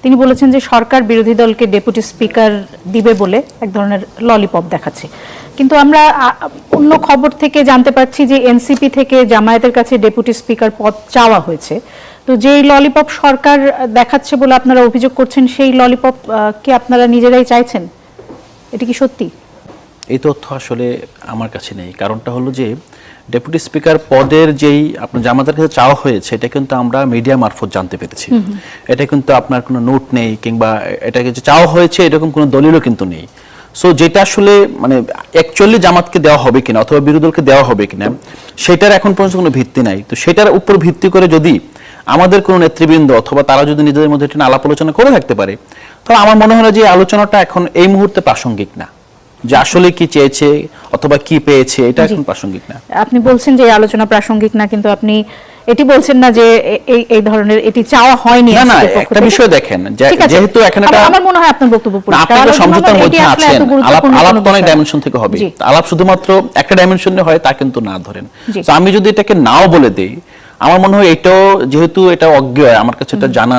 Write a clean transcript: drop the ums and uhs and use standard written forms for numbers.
তিনি বলেছেন যে সরকার বিরোধী দলকে ডেপুটি স্পিকার দিবে বলে এক ধরনের ললিপপ দেখাচ্ছে। কিন্তু আমরা অন্য খবর থেকে জানতে পারছি যে এনসিপি থেকে জামায়াতের কাছে ডেপুটি স্পিকার পদ চাওয়া হয়েছে। তো যেই ললিপপ সরকার দেখাচ্ছে বলে আপনারা অভিযোগ করছেন, সেই ললিপপ কি আপনারা নিজেরাই চাইছেন? এটা কি সত্যি? এই তথ্য আসলে আমার কাছে নেই। কারণটা হলো যে ডেপুটি স্পিকার পদের যেই আপনার জামাতের কাছে চাওয়া হয়েছে, এটা কিন্তু আমরা মিডিয়া মারফত জানতে পেরেছি। এটা কিন্তু আপনার কোনো নোট নেই, কিংবা এটা কিছু চাওয়া হয়েছে এরকম কোনো দলিলও কিন্তু নেই। সো যেটা আসলে মানে অ্যাকচুয়ালি জামাতকে দেওয়া হবে কিনা অথবা বিরোধী দলকে দেওয়া হবে কিনা, সেটার এখন পর্যন্ত কোনো ভিত্তি নাই। তো সেটার উপর ভিত্তি করে যদি আমাদের কোনো নেতৃবৃন্দ অথবা তারা যদি নিজেদের মধ্যে একটা আলাপ আলোচনা করে থাকতে পারে, তাহলে আমার মনে হয় যে আলোচনাটা এখন এই মুহূর্তে প্রাসঙ্গিক না। যে আসলে কি চেয়েছে অথবা কি পেয়েছে, এটা এখন প্রাসঙ্গিক না। আপনি বলছেন যে এই আলোচনা প্রাসঙ্গিক না, কিন্তু আপনি এটি বলছেন না যে এই ধরনের এটি চাওয়া হয়নি। না, একটা বিষয় দেখেন, যেহেতু এখানে আমার মনে হয় আপনার বক্তব্য পরিষ্কার, আপনারা সমঝোতার মধ্যে আছেন, আলাপ তো অনেক ডাইমেনশন থেকে হবে। আলাপ শুধুমাত্র একটা ডাইমেনশনে হয় তা কিন্তু না। ধরেন তো আমি যদি এটাকে নাও বলে দেই, আমার মনে হয় এটাও যেহেতু এটা অজ্ঞেয়, আমার কাছে এটা জানা না।